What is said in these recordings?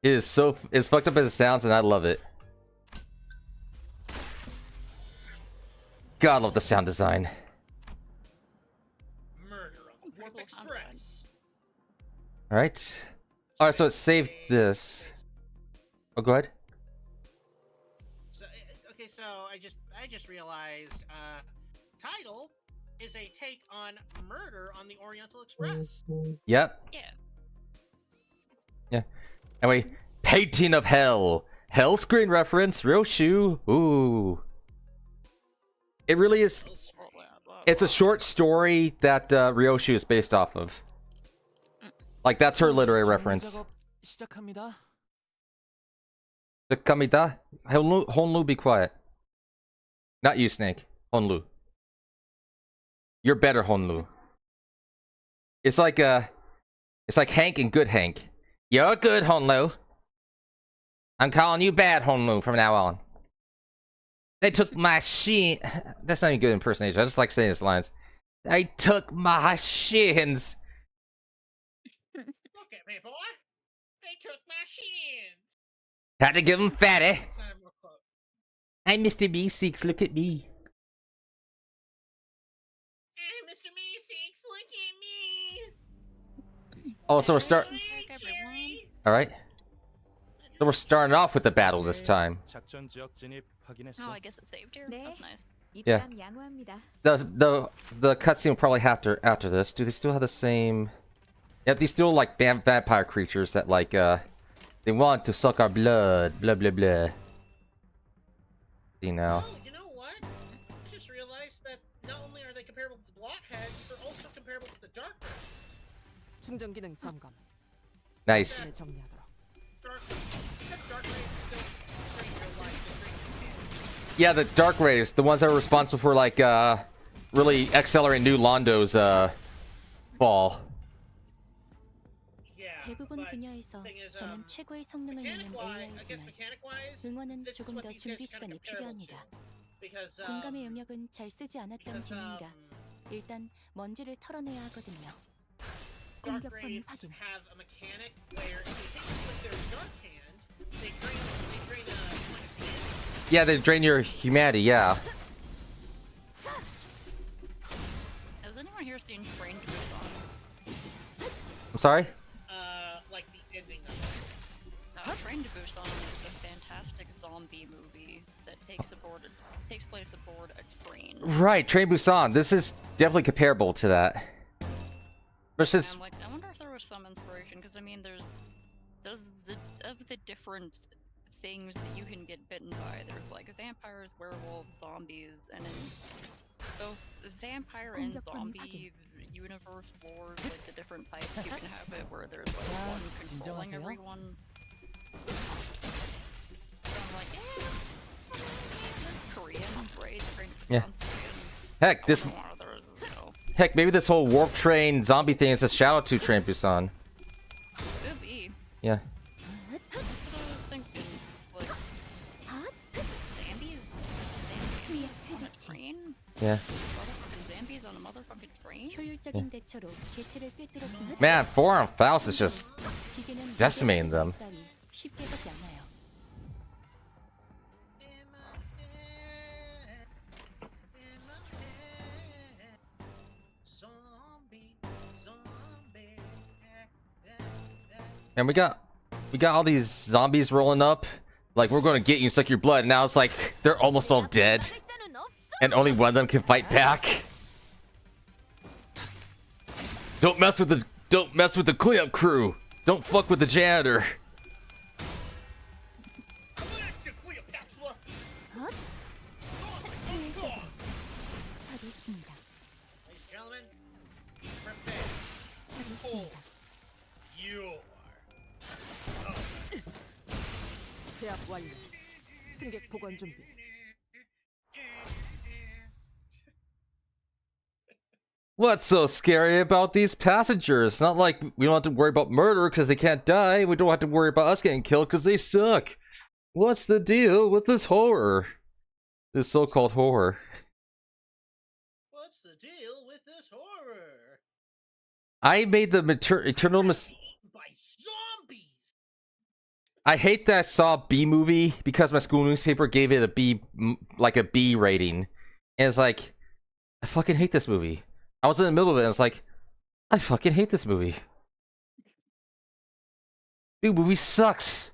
It is so it's fucked up as it sounds, and I love it. God, I love the sound design. Murder on Warp Express. All right. All right. So it saved this. Oh, go ahead. So, okay, so I just realized title is a take on Murder on the Oriental Express. Yep. Yeah. Yeah. Anyway, Painting of Hell. Hell screen reference. Real shoe. Ooh. It really is. It's a short story that Ryoshu is based off of. Like, that's her literary reference. 시작합니다. The Kamita. Honlu, be quiet. Not you, Snake. Honlu. You're better, Honlu. It's like Hank and Good Hank. You're good, Honlu. I'm calling you bad, Honlu, from now on. They took my shit. That's not even good impersonation. I just like saying these lines. They took my shins. Look at me, boy. They took my shins. Had to give him fatty. Sounded more close. Hey, Mr. B6, look at me. Hey, Mr. Meeseeks, look at me. Oh, so we're starting. Cherry. All right. So we're starting off with the battle this time. 작전 지역 진입 확인했어. Oh, I guess it saved here. 네. That's nice. Yeah. 입감 양호합니다. The cutscene will probably after this. Do they still have the same? Yep, these still like vampire creatures that like they want to suck our blood. Blah blah blah. See now. Oh, you know what? I just realized that not only are they comparable with the blockheads, they're also comparable with the dark rats. 충전 기능 점검. Nice. 네, 정리하도록. Dark rays still drain real life. They drain your skin. Yeah, the dark rays, the ones that are responsible for like really accelerating new Londo's fall. Yeah, 대부분 but 분야에서 thing is, 저는 최고의 성능을 내는 I guess AI이지만 mechanic-wise, 응원은 this is 조금 what 더 these guys 준비 are kind 시간이 of comparable 필요합니다. to. Because 공감의 영역은 잘 쓰지 않았던 because 기능이라 일단 먼지를 털어내야 하거든요. dark 공격권 raids 확인. have a mechanic where if they hit you with their dark hand, they drain a point of humanity. Yeah, they drain your humanity. Yeah. Has anyone here seen Train to Busan? I'm sorry. Like the ending of it. Train to Busan is a fantastic zombie movie that takes place aboard a train. Right, Train Busan. This is definitely comparable to that. Versus. I'm like, I wonder if there was some inspiration, because I mean, there's the different things that you can get bitten by. There's like vampires, werewolves, zombies, and in both the vampire and zombie universe wars, like the different types, you can have it where there's like one controlling everyone. So I'm like, that's Korean, right? Train to Yeah. Busan's Korean. Heck, this. I don't know why there's, you know, Heck, maybe this whole warp train zombie thing is a shout out to Train Busan. could be. Yeah. That's what I was thinking. Like, zombies on a train? Yeah. Motherfucking zombies on a motherfucking train? 효율적인 대처로 개체를 꿰뚫었습니다. Man, Forearm Faust is just 기계는 decimating them. 따위 쉽게 가지 않아요. In my head, in my head. Zombie, zombie. And we got all these zombies rolling up. Like, we're gonna get you, suck your blood. Now it's like they're almost all dead, and only one of them can fight back. Don't mess with the cleanup crew. Don't fuck with the janitor. Cleopatra. 처리했습니다. Ladies and gentlemen, prepare. 처리했습니다. You 제압 완료. 승객 보관 준비. What's so scary about these passengers? It's not like we don't have to worry about murder because they can't die. We don't have to worry about us getting killed because they suck. What's the deal with this horror? This so-called horror. What's the deal with this horror? I made the eternal Eaten by zombies. I hate that I saw B movie because my school newspaper gave it a B, like a B rating, and it's like, I fucking hate this movie. I was in the middle of it, and it's like, I fucking hate this movie. Dude, movie sucks.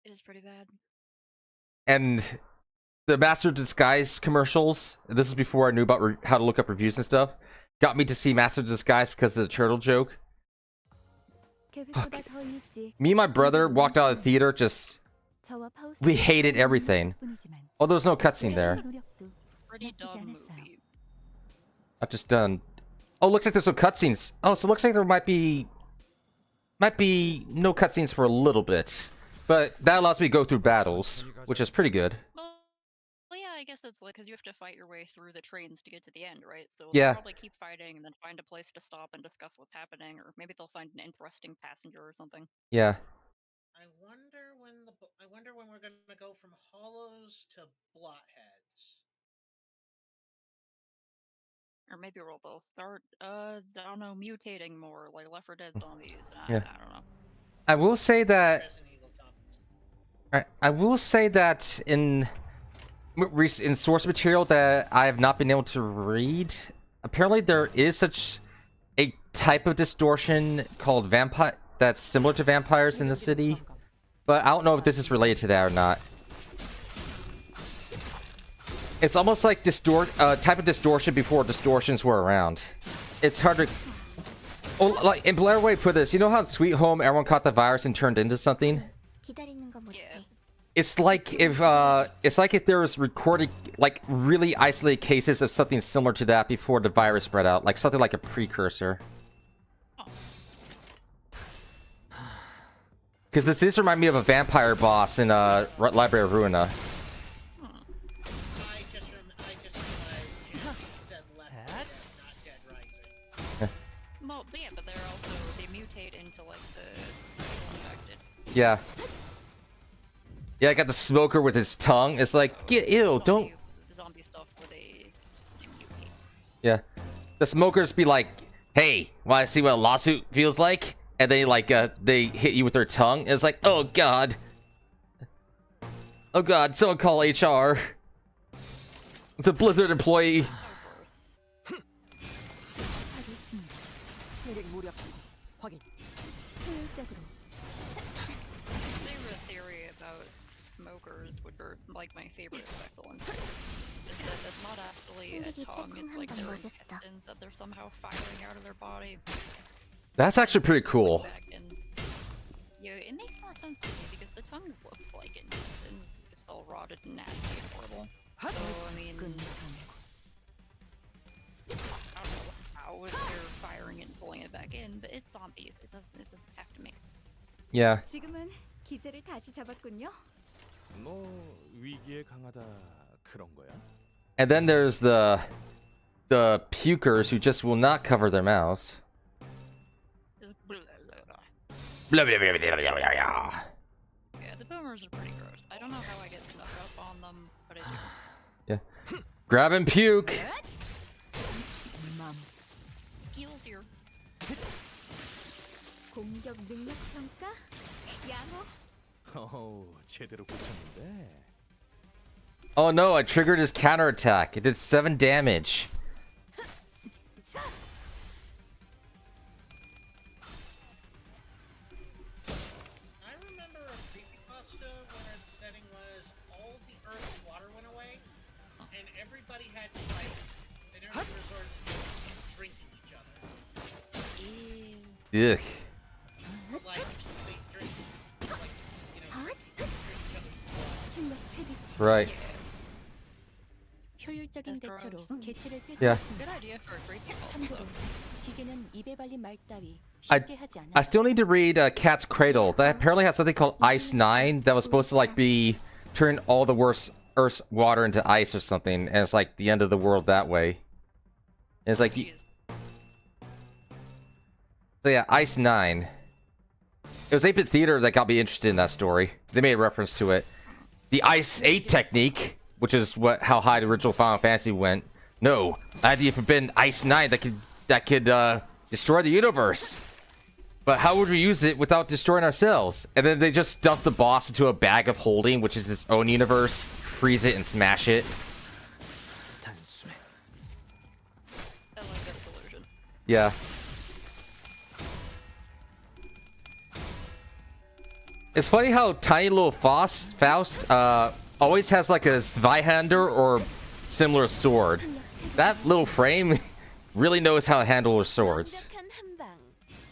It is pretty bad. And the Master of Disguise commercials, and this is before I knew about how to look up reviews and stuff, got me to see Master of Disguise because of the turtle joke. Fuck. Me and my brother walked out of the theater just... We hated everything. Oh, there was no cutscene there. Pretty dumb movie. I've just done... Oh, looks like there's some cutscenes. Oh, so it looks like there might be no cutscenes for a little bit. But that allows me to go through battles, which is pretty good. Well, yeah, I guess it's because you have to fight your way through the trains to get to the end, right? So Yeah. they'll probably keep fighting and then find a place to stop and discuss what's happening, or maybe they'll find an interesting passenger or something. Yeah. I wonder when we're gonna go from hollows to blotheads. Or maybe they'll start, I don't know, mutating more, like Left 4 Dead zombies. Yeah. I don't know. I will say that... Resident Evil zombies. I will say that in source material that I have not been able to read, apparently there is such a type of distortion called vampire that's similar to vampires in the city, but I don't know if this is related to that or not. It's almost like type of distortion before distortions were around. It's hard to... Oh, like in Blair Way put this, you know how in Sweet Home everyone caught the virus and turned into something? Yeah. It's like if there was recorded, like, really isolated cases of something similar to that before the virus spread out, like something like a precursor. Because this remind me of a vampire boss in Library of Ruina. I just realized Jim said Left 4 Dead, not Dead Rising. Well, yeah, but they mutate into, like, the infected. Yeah. Yeah, I got the smoker with his tongue. It's like, get ew, don't. Zombie stuff where they mutate. Yeah, the smokers be like, "Hey, want to see what a lawsuit feels like?" And they they hit you with their tongue. It's like, oh god, someone call HR. It's a Blizzard employee. Smokers, which are like my favorite special insects, is that it's not actually a tongue, it's like their intestines that they're somehow firing out of their body. That's actually pretty cool. Yeah, it makes more sense to me because the tongue looks like it, and it's all rotted and nasty and horrible. So, I mean, I don't know how they're firing it and pulling it back in, but it's zombies. It doesn't have to make sense. Yeah. 지금은 기세를 다시 잡았군요. 뭐 위기에 강하다 그런 거야? And then there's the pukers who just will not cover their mouths. Just blah, blah, blah. Blah, blah, blah, blah, blah, blah. Yeah, the boomers are pretty gross. I don't know how I get snuck up on them, but I do. Yeah. Grab and puke. Heals here. 공격 능력 평가? 양호. 제대로 꽂혔는데. Oh no, I triggered his counterattack. It did 7 damage. I remember a creepypasta where the setting was all the earth's water went away, and everybody had to resort to drinking each other. Ugh. Like they drink, like drink each other's blood. 충격 최대치. Right. 효율적인 That's 대처로 gross. 개체를 Yeah. Good idea for a creepypasta. 참고로 기계는 입에 발린 말 따위 I 쉽게 하지 않아. I still need to read Cat's Cradle. That apparently has something called Ice 9 that was supposed to like be turn all the worst Earth's water into ice or something, and it's like the end of the world that way. And it's like, Jeez. so yeah, Ice 9. It was 8-bit theater that got me interested in that story. They made a reference to it. The Ice 8 technique, which is how high the original Final Fantasy went. No, I had the forbidden Ice 9 that could destroy the universe. But how would we use it without destroying ourselves? And then they just stuff the boss into a bag of holding, which is its own universe, freeze it and smash it. 단숨에 I like that solution. Yeah. It's funny how tiny little Faust always has like a Zweihander or similar sword. That little frame really knows how to handle her swords. 완벽한 한 방.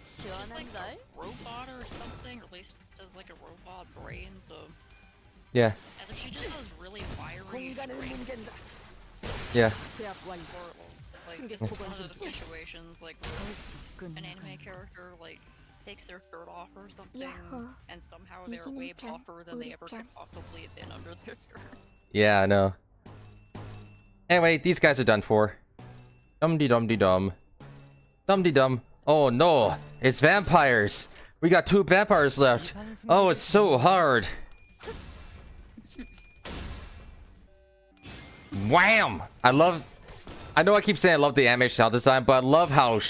It's like 시원한걸? a robot or something, or at least does like a robot brain, so... Yeah, And she just has really wiry 공간을 brains. 뭉갠다. yeah. 제압 완료. Like, 승객 it's 보관 one of 중. those situations, like, 벌써 an anime 끝나간다. character, like, takes their shirt off or something, 야호. and somehow they're way 이기는 편, buffer than they 우리 ever 편. could possibly have been under their shirt. Yeah, I know. Anyway, these guys are done for. Dum-de-dum-de-dum. Dum-de-dum. Oh no, it's vampires. We got 2 vampires left. Oh, it's so hard. Wham! I know I keep saying I love the animation sound design, but I love how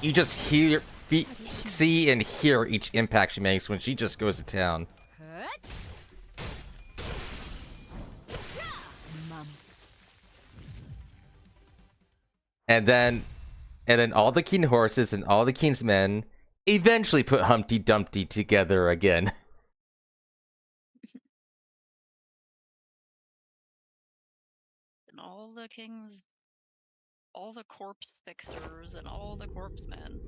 you just see and hear each impact she makes when she just goes to town. 맘. And then all the king horses and all the king's men eventually put Humpty Dumpty together again. And all the corpse fixers and all the corpse men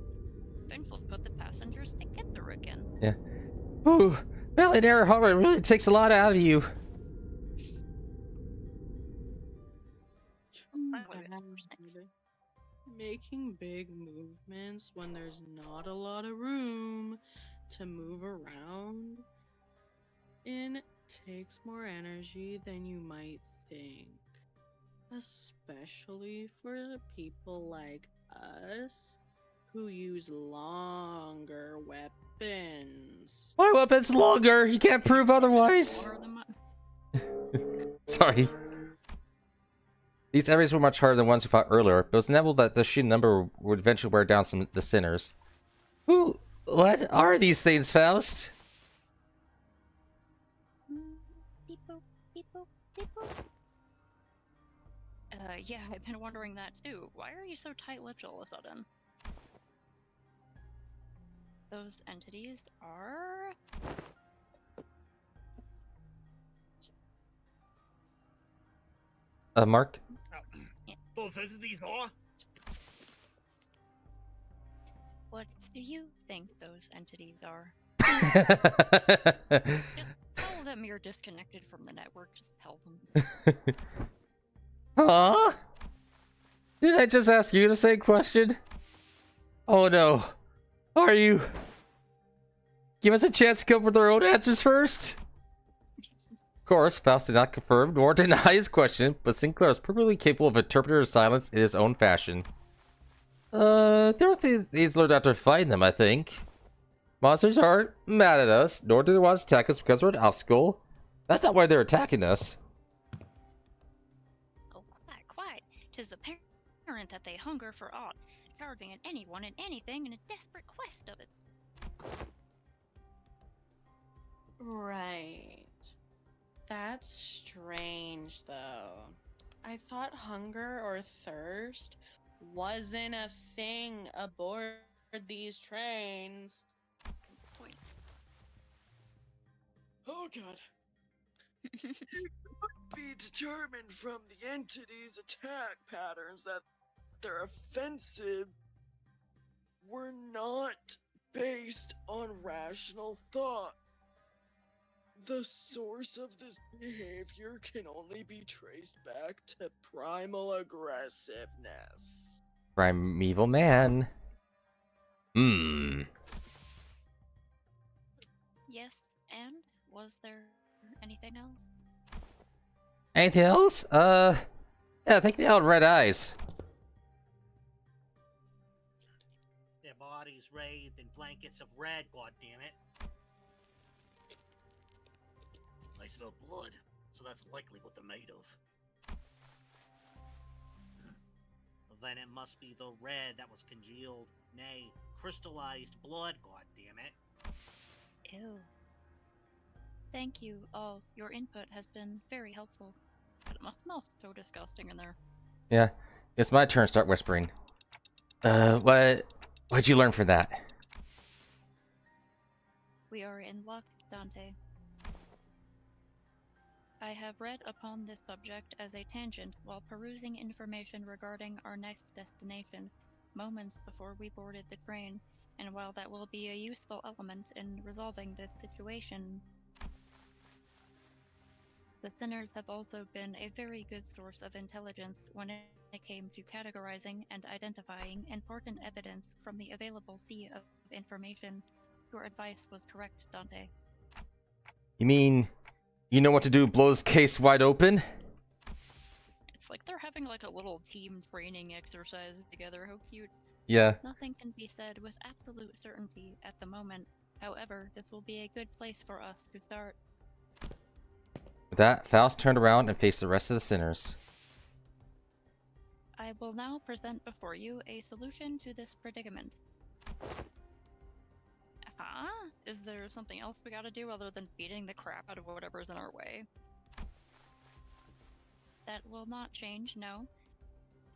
eventually put the passengers together again. Yeah. Ooh, millionaire horror really takes a lot out of you. Finally, we have snakes. Making big movements when there's not a lot of room to move around in takes more energy than you might think. Especially for people like us who use longer weapons. My weapon's longer. You can't prove otherwise. Longer than mine. Sorry. These enemies were much harder than ones we fought earlier, but it was inevitable that the sheer number would eventually wear down the sinners. What are these things, Faust? Beep boop, beep boop, beep boop. Yeah, I've been wondering that too. Why are you so tight-lipped all of a sudden? Those entities are... Mark? Those entities are? What do you think those entities are? Huh? Tell them you're disconnected from the network, just tell them. Did I just ask you the same question? Oh no. Are you? Give us a chance to come up with our own answers first. Of course, Faust did not confirm nor deny his question, but Sinclair is perfectly capable of interpreting her silence in his own fashion. There are things he's learned after fighting them, I think. Monsters aren't mad at us, nor do they want to attack us because we're an obstacle. That's not why they're attacking us. Oh, quiet. 'Tis apparent that they hunger for aught, charging at anyone and anything in a desperate quest of it. Right. That's strange, though. I thought hunger or thirst wasn't a thing aboard these trains. Point. Oh god. It could be determined from the entity's attack patterns that their offensive were not based on rational thought. The source of this behavior can only be traced back to primal aggressiveness. Primeval man. Yes, and was there anything else? Anything else? Yeah, I think they had red eyes. Their bodies wreathed in blankets of red, goddammit. I smell blood, so that's likely what they're made of. Then it must be the red that was congealed, nay, crystallized blood, goddammit. Ew. Thank you all. Your input has been very helpful. But it must smell so disgusting in there. Yeah, it's my turn to start whispering. What'd you learn from that? We are in luck, Dante. I have read upon this subject as a tangent while perusing information regarding our next destination, moments before we boarded the train, and while that will be a useful element in resolving this situation, the sinners have also been a very good source of intelligence when it came to categorizing and identifying important evidence from the available sea of information. Your advice was correct, Dante. You mean you know what to do? Blow this case wide open? It's like they're having like a little team training exercise together. How cute. Yeah. Nothing can be said with absolute certainty at the moment. However, this will be a good place for us to start. With that, Faust turned around and faced the rest of the sinners. I will now present before you a solution to this predicament. Huh? Is there something else we gotta do other than beating the crap out of whatever's in our way? That will not change, no.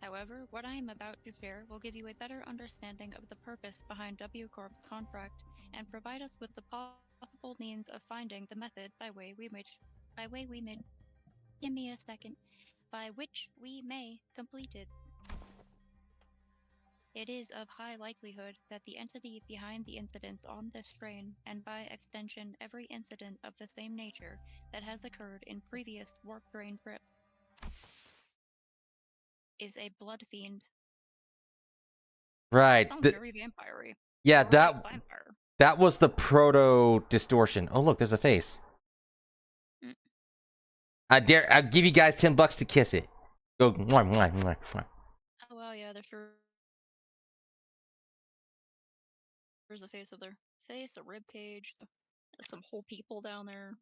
However, what I am about to share will give you a better understanding of the purpose behind W Corp's contract and provide us with the possible means of finding the method by which we may complete it. It is of high likelihood that the entity behind the incidents on this train, and by extension every incident of the same nature that has occurred in previous warp train trips, is a blood fiend. Right. Sounds very vampire-y. Yeah, Or like vampire. that was the proto distortion. Oh look, there's a face. Mm. I'll give you guys $10 to kiss it. Go mwah, mwah, mwah, mwah. Oh well, yeah, there's a face of their face, a rib cage, some whole people down there.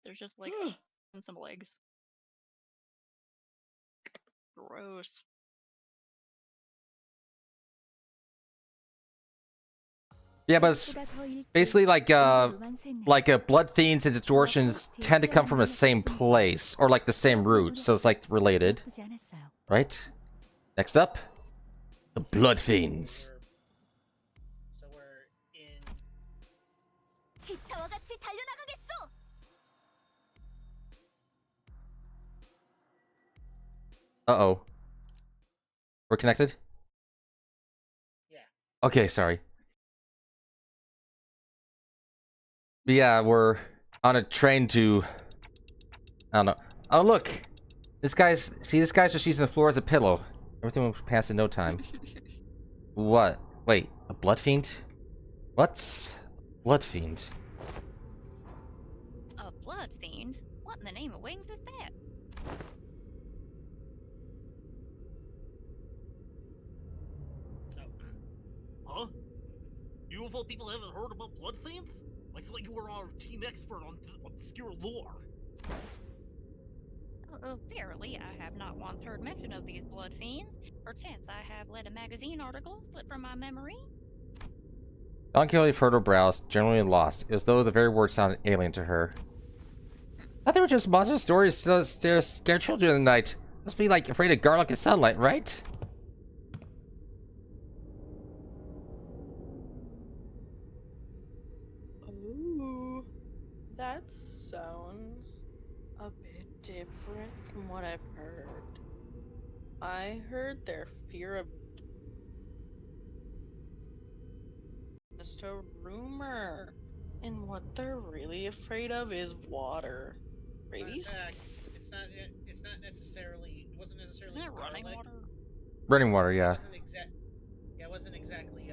There's just like and some legs. Gross. Yeah, but it's basically like a blood fiends and distortions tend to come from the same place or like the same root, so it's like related, right? Next up, the blood fiends. So we're in. 기차와 같이 달려나가겠소. Uh-oh. We're connected? Yeah. Okay, sorry. But yeah, we're on a train to... I don't know. Oh, look! This guy's just using the floor as a pillow. Everything will pass in no time. What? Wait, a blood fiend? What's a blood fiend? A blood fiend? What in the name of wings is that? Huh? You of all people haven't heard about blood fiends? I thought you were our team expert on obscure lore. Verily, I have not once heard mention of these blood fiends. Perchance I have let a magazine article slip from my memory. Don Quixote furrowed her brows, generally lost, as though the very word sounded alien to her. I thought they were just monster stories to scare children in the night. Must be like afraid of garlic and sunlight, right? Ooh, that sounds a bit different from what I've heard. I heard their fear of just a rumor, and what they're really afraid of is water. Rabies? It's not necessarily. It wasn't necessarily. Isn't it running garlic. water? Running water, It yeah. wasn't exactly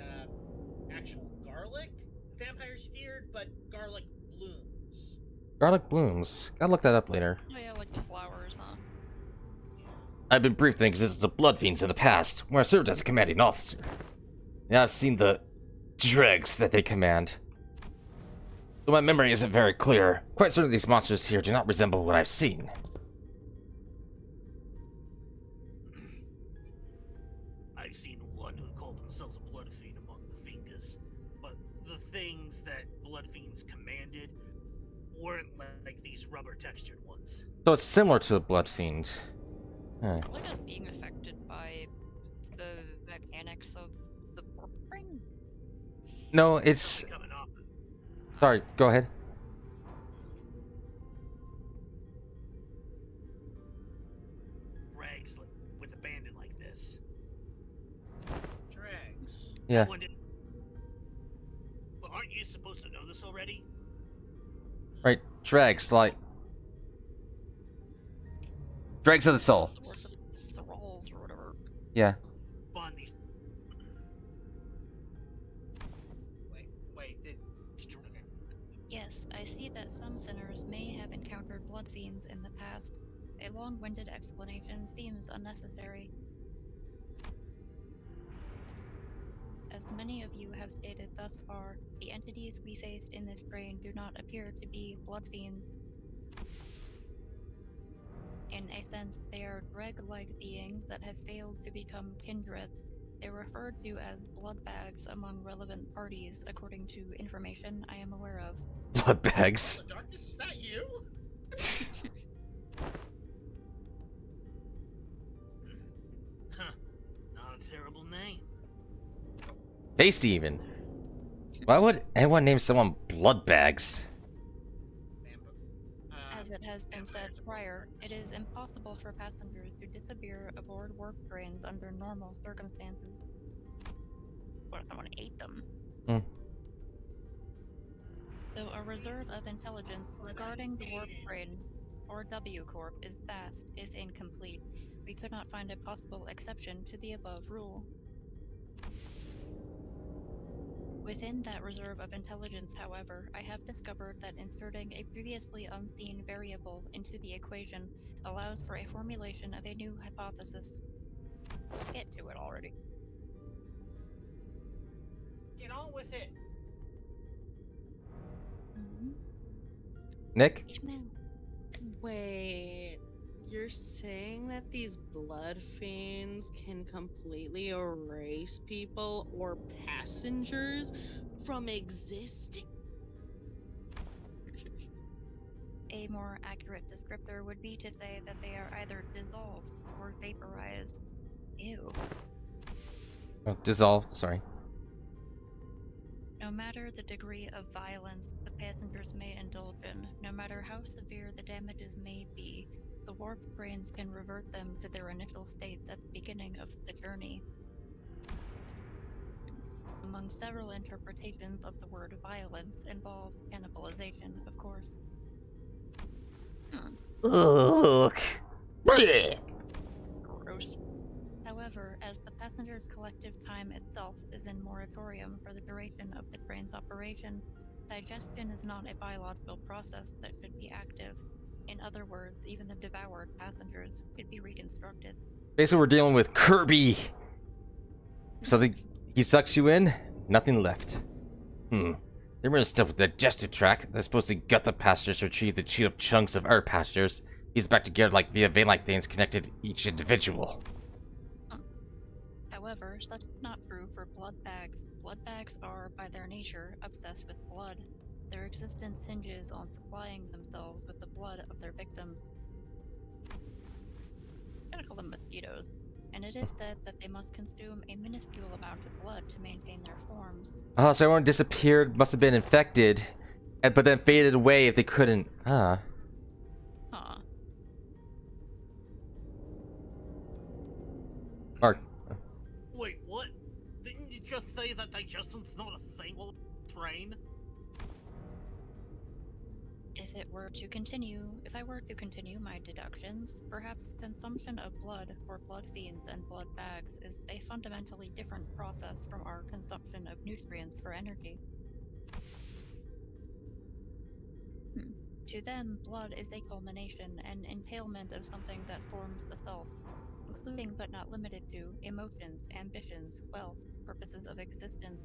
actual garlic vampires feared, but garlic blooms. Garlic blooms. Gotta look that up later. Oh yeah, like the flowers, huh? I've been briefed in the existence of blood fiends in the past, where I served as a commanding officer. Yeah, I've seen the dregs that they command. Though my memory isn't very clear, quite certain these monsters here do not resemble what I've seen. I've seen one who called themselves a blood fiend among blood fiends commanded weren't like these rubber textured ones. So it's similar to a blood fiend. Huh. Probably just being affected by the mechanics of the warp ring. No, it's. Something coming off. Sorry, go ahead. Rags with a bandit like this. Dregs. Yeah. One did- But aren't you supposed to know this already? Right. Dregs, like. Dregs of the soul. Sorts of thralls or whatever. Yeah. Bond these. Wait, did. Yes, I see that some sinners may have encountered blood fiends in the past. A long-winded explanation seems unnecessary. As many of you have stated thus far, the entities we faced in this strain do not appear to be blood fiends. In a sense, they are dreg-like beings that have failed to become kindreds. They're referred to as blood bags among relevant parties, according to information I am aware of. Blood bags. The darkness, is that you? Huh. Not a terrible name. Tasty, even. Why would anyone name someone blood bags? As it has been said prior, it is impossible for passengers to disappear aboard warp trains under normal circumstances. What if someone ate them? Hmm. So a reserve of intelligence regarding the warp trains, or W Corp, is vast, if incomplete. We could not find a possible exception to the above rule. Within that reserve of intelligence, however, I have discovered that inserting a previously unseen variable into the equation allows for a formulation of a new hypothesis. Get to it already. Get on with it. Mm-hmm. Nick? Ishmael. Wait, you're saying that these blood fiends can completely erase people or passengers from existing? A more accurate descriptor would be to say that they are either dissolved or vaporized. Ew. Oh, dissolve. Sorry. No matter the degree of violence the passengers may indulge in, no matter how severe the damages may be, the warp brains can revert them to their initial states at the beginning of the journey. Among several interpretations of the word violence involves cannibalization, of course. Ugh. Blech. Gross. However, as the passengers' collective time itself is in moratorium for the duration of the train's operation, digestion is not a biological process that should be active. In other words, even the devoured passengers could be reconstructed. Basically, we're dealing with Kirby. So he sucks you in, nothing left. They're running stuff with the digestive tract. They're supposed to gut the passengers to retrieve the chewed up chunks of our passengers. He's back together like via vein-like things connected each individual. However, such is not true for blood bags. Blood bags are, by their nature, obsessed with blood. Their existence hinges on supplying themselves with the blood of their victims. I'm gonna call them mosquitoes. And it is said that they must consume a minuscule amount of blood to maintain their forms. Oh, so everyone disappeared, must have been infected, but then faded away if they couldn't. Huh. Or Wait, what? Didn't you just say that digestion's not a thing while train? If I were to continue my deductions, perhaps consumption of blood for blood fiends and blood bags is a fundamentally different process from our consumption of nutrients for energy. To them, blood is a culmination, an entailment of something that forms the self, including but not limited to emotions, ambitions, wealth, purposes of existence.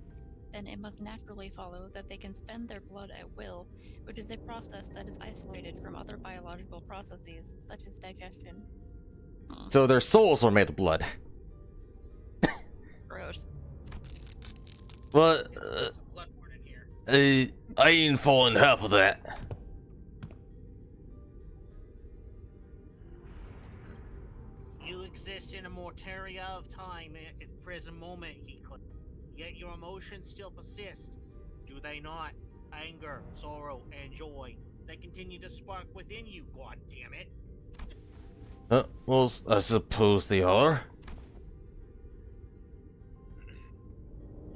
Then it must naturally follow that they can spend their blood at will, which is a process that is isolated from other biological processes, such as digestion. so their souls are made of blood. Gross. Well, Some bloodborne in here. I ain't falling half of that. You exist in a mortaria of time at present moment, Heathcliff. Yet your emotions still persist. Do they not? Anger, sorrow, and joy. They continue to spark within you, god damn it. Well, I suppose they are.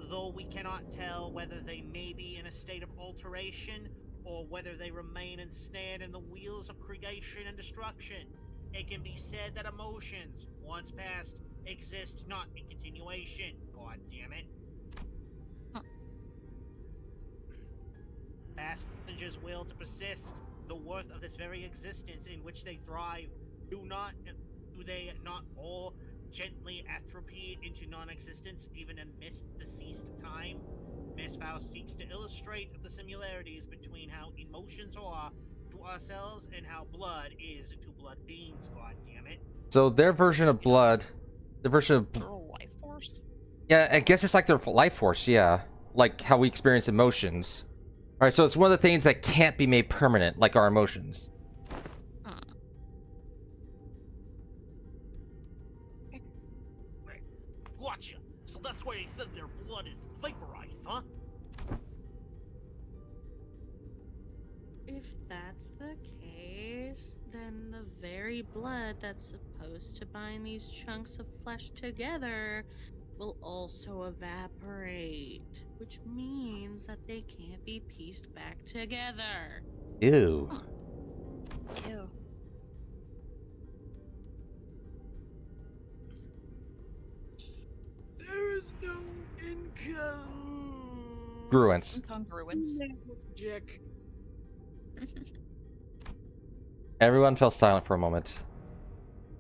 Though we cannot tell whether they may be in a state of alteration or whether they remain ensnared in the wheels of creation and destruction, it can be said that emotions, once past, exist not in continuation. God damn it. Huh. Passengers' will to persist, the worth of this very existence in which they thrive, do they not all gently atrophy into non-existence even amidst the ceased time? Miss Faust seeks to illustrate the similarities between how emotions are to ourselves and how blood is to blood fiends, god damn it. So their version of blood, the version of Literal life force. yeah, I guess it's like their life force. Yeah, like how we experience emotions. All right, so it's one of the things that can't be made permanent, like our emotions. Huh. Right. Gotcha. So that's why they said their blood is vaporized, huh? If that's the case, then the very blood that's supposed to bind these chunks of flesh together will also evaporate, which means that they can't be pieced back together. Ew. Huh. Ew. There is no Gruents. Incongruence. magic. Everyone fell silent for a moment.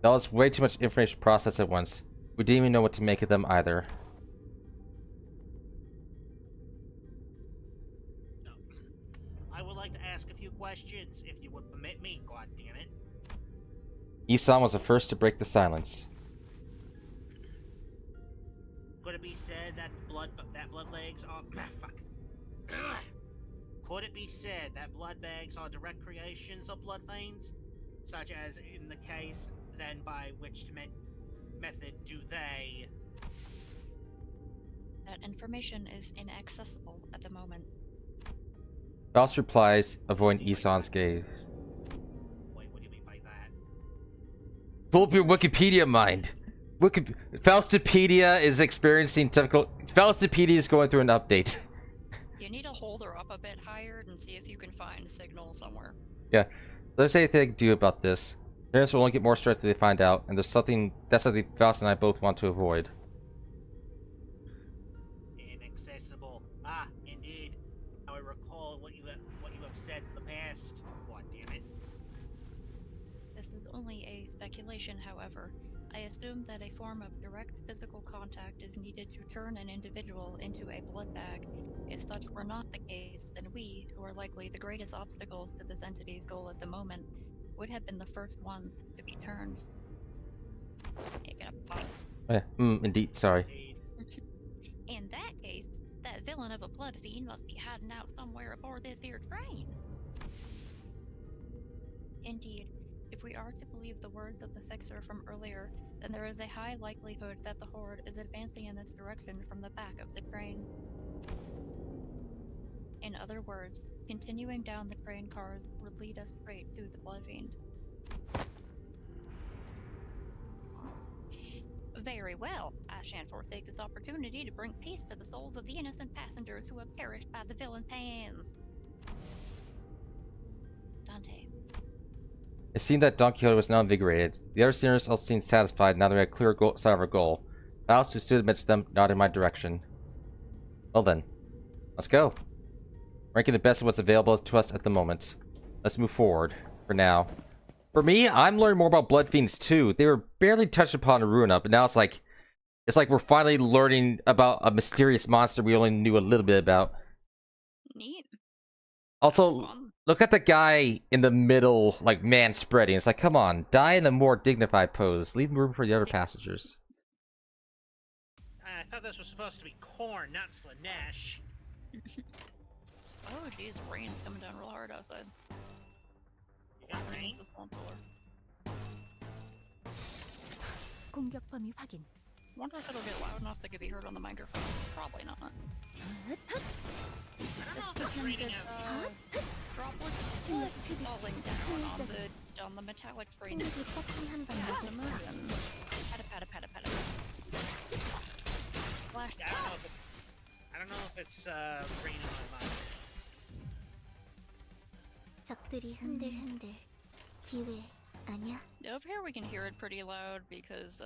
That was way too much information to process at once. We didn't even know what to make of them either. No. I would like to ask a few questions, if you would permit me, god damn it. Isan was the first to break the silence. Could it be said that blood legs are fuck? Could it be said that blood bags are direct creations of blood veins, such as in the case then by which method do they? That information is inaccessible at the moment. Faust replies, avoiding Isan's gaze. Wait, what do you mean by that? Pull up your Wikipedia mind. Faustopedia is experiencing typical. Faustopedia is going through an update. You need to hold her up a bit higher and see if you can find a signal somewhere. Yeah. There's anything they can do about this. Parents will only get more stressed if they find out, and that's something Faust and I both want to avoid. Inaccessible. Ah, indeed. Now I recall what you have said in the past. God damn it. This is only a speculation, however. I assume that a form of direct physical contact is needed to turn an individual into a blood bag. If such were not the case, then we, who are likely the greatest obstacles to this entity's goal at the moment, would have been the first ones to be turned. Yeah, get a bite. Yeah, indeed, sorry. Indeed. In that case, that villain of a blood fiend must be hiding out somewhere aboard this here train. Indeed, if we are to believe the words of the fixer from earlier, then there is a high likelihood that the horde is advancing in this direction from the back of the train. In other words, continuing down the train cars would lead us straight to the blood fiend. Very well. I shan't forsake this opportunity to bring peace to the souls of the innocent passengers who have perished by the villain's hands. Dante. It seemed that Don Quixote was now invigorated. The other sinners all seemed satisfied now that we had a clear sight of our goal. Faust, who stood amidst them, nodded in my direction. Well then, let's go. Ranking the best of what's available to us at the moment. Let's move forward, for now. For me, I'm learning more about Blood Fiends too. They were barely touched upon in Ruin Up, but now it's like we're finally learning about a mysterious monster we only knew a little bit about. Neat. Also, Fun. look at the guy in the middle, like, man spreading. It's like, come on, die in a more dignified pose. Leave room for the other passengers. I thought this was supposed to be corn, not Slanesh. Oh jeez, rain's coming down real hard outside. You got Rain rain? is the swamp pillar. 공격 범위 확인. Wonder if it'll get loud enough that could be heard on the microphone. Probably not. I don't know if it's raining outside. Droplets falling down on the metallic frame. 친구들 뽀뽀 한번 하겠어. Patta patta patta patta. Flash. Yeah, I don't know if it's raining on mine. 적들이 흔들흔들. 기회 아니야? Over here we can hear it pretty loud because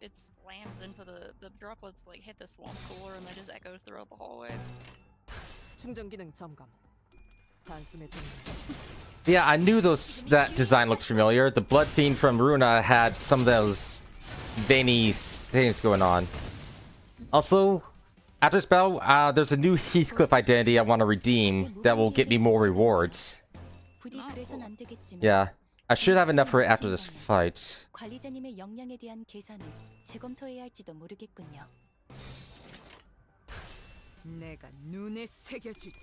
it slams into the droplets like hit the swamp cooler and then just echoes throughout the hallway. 충전 기능 점검. 단숨에 정리. Yeah, I knew that design looked familiar. The Blood Fiend from Runa had some of those veiny things going on. Also, after this battle, there's a new Heathcliff identity I want to redeem that will get me more rewards. 부디 그래선 안 되겠지만. Yeah, I should have enough for it after this fight. 관리자님의 역량에 대한 계산을 재검토해야 할지도 모르겠군요. 내가 눈에 새겨주지.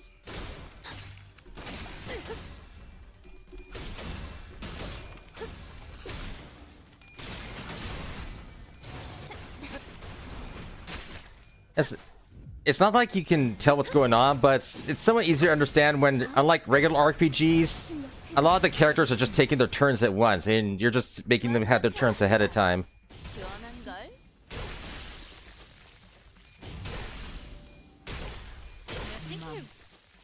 It's not like you can tell what's going on, but it's somewhat easier to understand when, unlike regular RPGs, a lot of the characters are just taking their turns at once, and you're just making them have their turns ahead of time. 시원한걸? I think you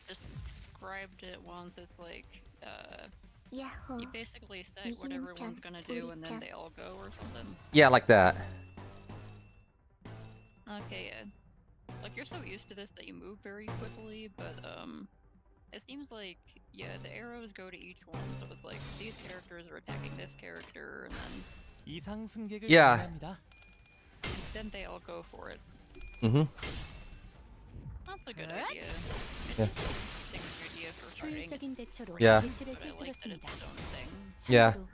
described it once as like 야호. you basically say what everyone's gonna do and then they all go or something. Yeah, like that. Okay, yeah. Like you're so used to this that you move very quickly, but it seems like yeah, the arrows go to each one, so it's like these characters are attacking this character, and 이상 승객을 Yeah. 정리합니다. then they all go for it. Mm-hmm. That's a good idea. It's Yeah. an interesting idea for fighting, 효율적인 대처로 Yeah. 배치를 but I like that it's 꿰뚫었습니다. its own thing. Yeah. 참고로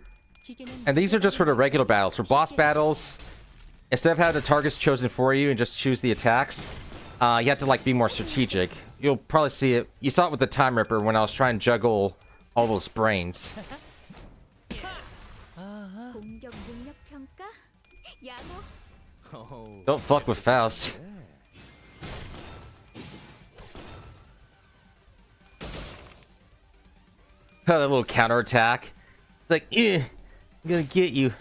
기계는 And these are just for the regular battles. For boss battles, instead of having the targets chosen for you and just choose the attacks, you have to like be more strategic. You'll probably see it. You saw it with the Time Ripper when I was trying to juggle all those brains. 아하. 공격 능력 평가? 야호. 어허. Don't fuck with Faust. That little counterattack. It's like, I'm gonna get you.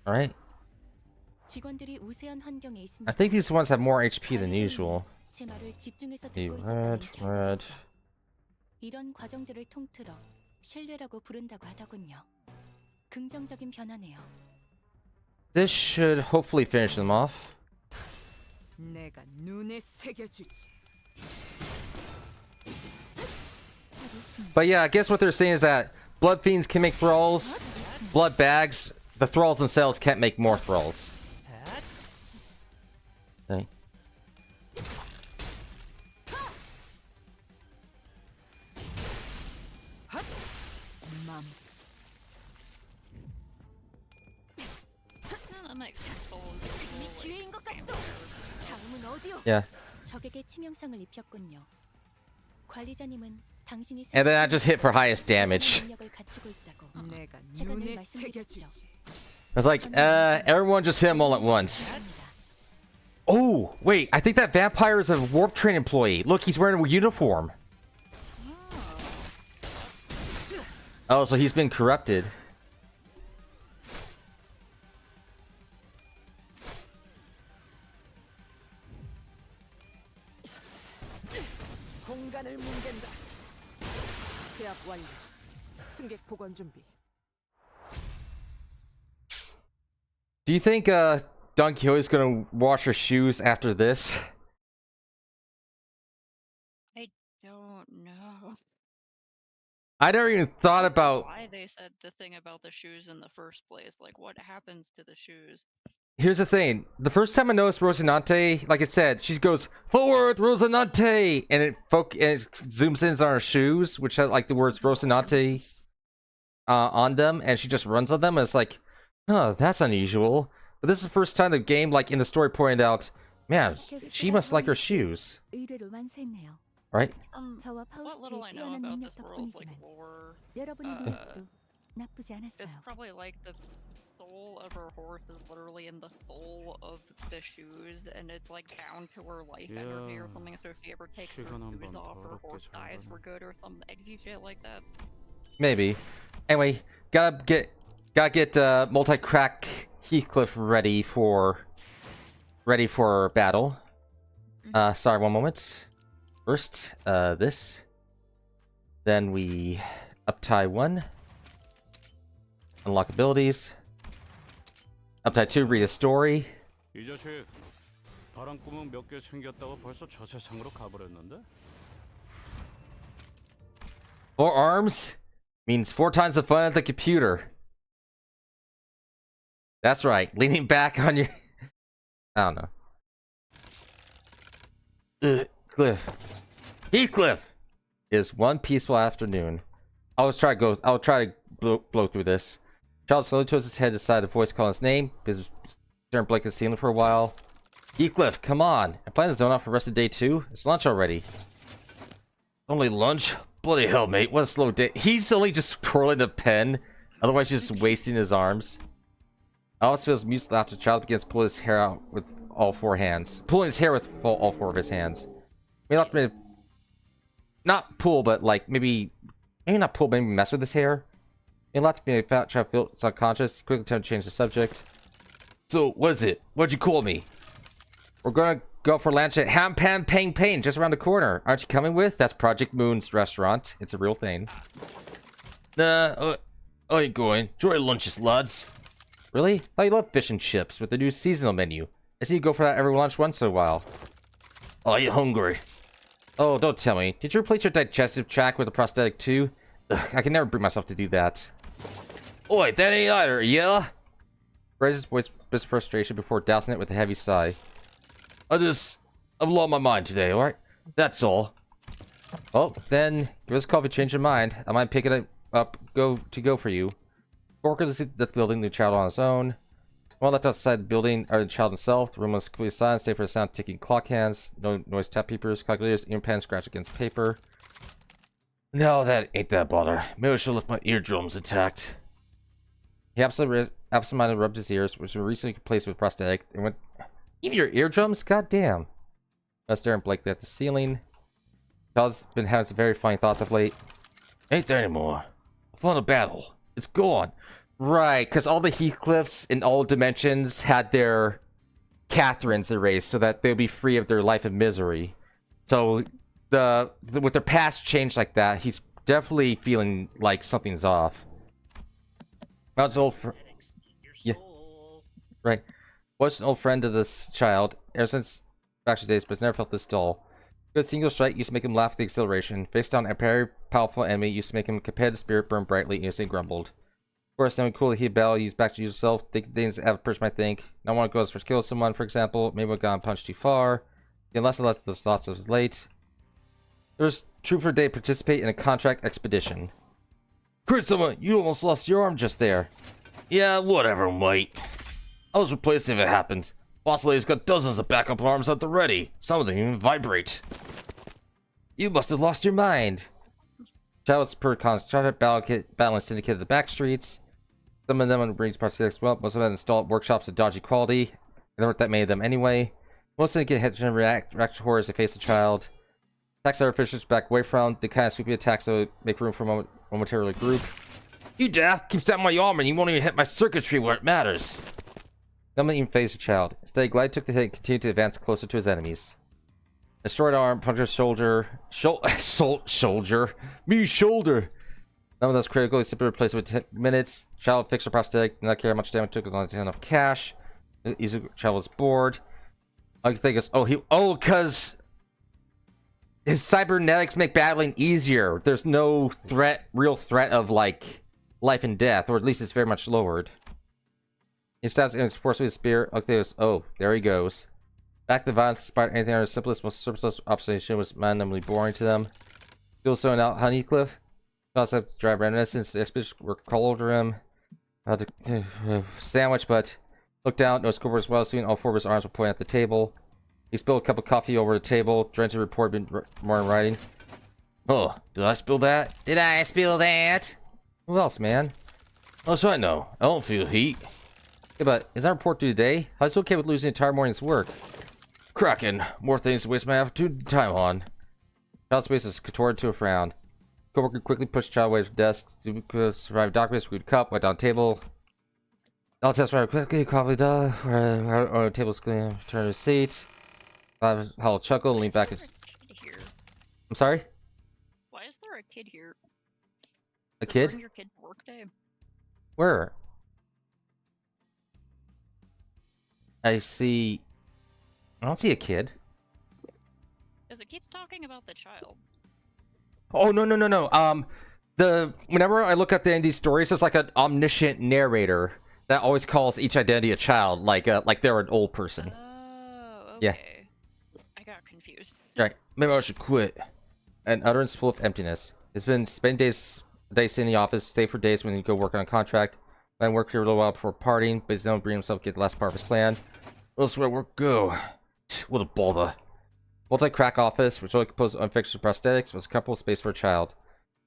Alright. 직원들이 우세한 환경에 I 있습니다. think these ones have more HP than usual. 제 말을 집중해서 이 듣고 있었다는 red. 결과겠죠. 이런 과정들을 통틀어 신뢰라고 부른다고 하더군요. 긍정적인 변화네요. This should hopefully finish them off. 내가 눈에 새겨주지. But yeah, I guess what they're saying is that blood fiends can make thralls, blood bags, the thralls themselves can't make more thralls. Okay. 맘. That makes sense. Full of usual, 기회인 것 같소. 다음은 어디요? Yeah. 적에게 치명상을 입혔군요. 관리자님은 당신이 And then I just hit for highest damage. 능력을 갖추고 있다고. 내가 제가 늘 눈에 말씀드렸죠. 새겨주지. I was like, everyone just hit him all at once. Oh, wait, I think that vampire is a warp train employee. Look, he's wearing a uniform. Oh, so he's been corrupted. 공간을 뭉갠다. 제압 완료. 승객 보관 준비. Do you think Don Quixote's gonna wash her shoes after this? I don't know. I never even thought about. Why they said the thing about the shoes in the first place? Like, what happens to the shoes? Here's the thing. The first time I noticed Rosinante, like I said, she goes, "Forward, Rosinante!" And it zooms in on her shoes, which had like the words Rosinante on them, and she just runs on them. And it's like, oh, that's unusual. But this is the first time the game, like in the story, pointed out, man, she must like her shoes, 의뢰로 완수했네요. right? 저와 What little I 파우스트의 know 뛰어난 about 능력 this world's like 덕분이지만 lore, 여러분의 능력도 나쁘지 않았어요. it's probably like the soul of her horse is literally in the soul of the shoes, and it's like down to her life energy or Yeah. something. So if she ever takes her 시간 shoes 한번 off, her 더럽게 horse 잘 dies 가네. for good or some edgy shit like that. Maybe. Anyway, gotta get multi-crack Heathcliff ready for battle. Sorry, one moment. First, this. Then we uptie 1. Unlock abilities. Uptie 2, read a story. 이 자식 바람구멍 몇 개 생겼다고 벌써 저 세상으로 가버렸는데? 4 arms means 4 times the fun at the computer. That's right. Leaning back on your... I don't know. Cliff. Heathcliff is one peaceful afternoon. I'll try to blow through this. Child slowly twists his head aside, a voice calling his name. His staring blank at the ceiling for a while. Heathcliff, come on. I plan to zone off for the rest of day 2. It's lunch already. Only lunch? Bloody hell, mate. What a slow day. He's only just twirling a pen. Otherwise, he's just wasting his arms. Alice feels mute laughter. The child begins to pull his hair out with all 4 hands. Pulling his hair with all 4 of his hands. Maybe not pull, but like maybe not pull, maybe mess with his hair. Maybe not to be a fat child feel subconscious. Quickly attempt to change the subject. So, what is it? What'd you call me? We're gonna go for lunch at Ham Pan Pang Pain, just around the corner. Aren't you coming with? That's Project Moon's restaurant. It's a real thing. Nah, I ain't going. Enjoy your lunches, lads. Really? Oh, you love fish and chips with the new seasonal menu. I see you go for that every lunch once in a while. Oh, you hungry? Oh, don't tell me. Did you replace your digestive tract with a prosthetic too? Ugh, I can never bring myself to do that. Oi, that ain't either, yeah? Raises his voice with frustration before dousing it with a heavy sigh. I'm lost my mind today, alright? That's all. Well, then, give us a call if you change your mind. I might pick it up, go for you. Borker is the building, the child on his own. While left outside the building are the child himself. The room was completely silent, save for the sound of ticking clock hands, no noise tap peepers, calculators, ink pen scratch against paper. No, that ain't that bother. Maybe I should left my eardrums intact. He absentmindedly rubbed his ears, which were recently replaced with prosthetic, and went, even your eardrums? God damn. I was staring blankly at the ceiling. Child's been having some very funny thoughts of late. Ain't there anymore. I found a battle. It's gone. Right, because all the Heathcliffs in all dimensions had their Catherines erased so that they'll be free of their life of misery. So with their past changed like that, he's definitely feeling like something's off. I was old yeah, right. Was an old friend of this child ever since Baxter days, but never felt this dull. A single strike used to make him laugh at the exhilaration. Faced down a very powerful enemy used to make him competitive spirit burn brightly and instantly grumbled. Of course, knowing cool he'd battle, use back to use yourself, think things the average person might think. Not want to go as far to kill someone, for example. Maybe we've gone punched too far. Get less and less of those thoughts as late. There was trooper day participate in a contract expedition. Charisma, you almost lost your arm just there. Yeah, whatever, mate. I'll just replace it if it happens. Boss lady's got dozens of backup arms at the ready. Some of them even vibrate. You must have lost your mind. Child was per contract battle syndicated the back streets. Some of them on brings prosthetics well, most of them installed workshops of dodgy quality. There weren't that many of them anyway. Most syndicate heads react to horror as they face the child. Attacks other officials back away from. The kind of sweepy attacks that would make room for momentarily group. You daft! Keep stabbing my arm and you won't even hit my circuitry where it matters. None of them even phased the child. Instead, Glide took the hit and continued to advance closer to his enemies. Destroyed arm, punctured shoulder. Shoulder. Me shoulder! None of those critical. He simply replaced it with 10 minutes. Child fixed her prosthetic. Did not care how much damage it took as long as he had enough cash. Easy child was bored. All you think is, because his cybernetics make battling easier. There's no real threat of like life and death, or at least it's very much lowered. He stabs in his force with his spear. There he goes. Back to the violence, despite anything on the simplest, most surface observation was randomly boring to them. Still sewing out Honeycliff. Also, dry reminiscence. Experts were called over him. Sandwich, but looked down. No scoreboard was well seen. All four of his arms were pointing at the table. He spilled a cup of coffee over the table. Drenched the report, more in writing. Oh, did I spill that? Did I spill that? Who else, man? Oh, so I know. I don't feel heat. Yeah, but is that report due today? I was okay with losing the entire morning's work. Kraken. More things to waste my afternoon time on. Child's face was contorted to a frown. Coworker quickly pushed the child away from the desk. Survived documents, screwed cup, went down table. I'll test right quickly, coffee duh. Or table's clean, turn to seats. Hollow chuckle, lean back. I'm sorry? Why is there a kid here? A To kid? Bring your kid to work day. Where? I see. I don't see a kid. Because it keeps talking about the child. Oh no. Whenever I look at the end of these stories, there's like an omniscient narrator that always calls each identity a child, like they're an old person. Oh, Yeah. okay. I got confused. Right. Maybe I should quit. An utterance full of emptiness. It's been spending days in the office, save for days when you go work on a contract. I worked here a little while before partying, but he's known to bring himself to get the last part of his plan. Where's where work go? What a bother. Multi-crack office, which only composed of unfixed prosthetics, was a comfortable space for a child.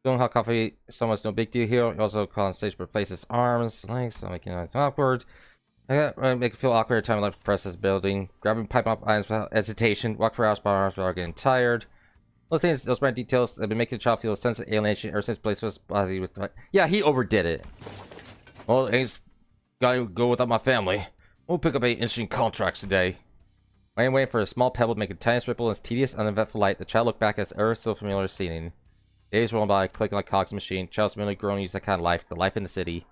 Showing how coffee someone's no big deal here. He also called on stage to replace his arms, legs, so making it awkward. I got make it feel awkward every time I left the press this building. Grabbing pipe up items without hesitation. Walk for hours by arms without getting tired. Those things, those minor details, have been making the child feel a sense of alienation ever since place was body with. Yeah, he overdid it. Well, ain't gotta go without my family. We'll pick up 8 interesting contracts today. While waiting for a small pebble to make a tiniest ripple in its tedious, uneventful light, the child looked back at his ever so familiar scene. Days rolled by, clicking like cogs in a machine. Child's merely grown used that kind of life, the life in the city.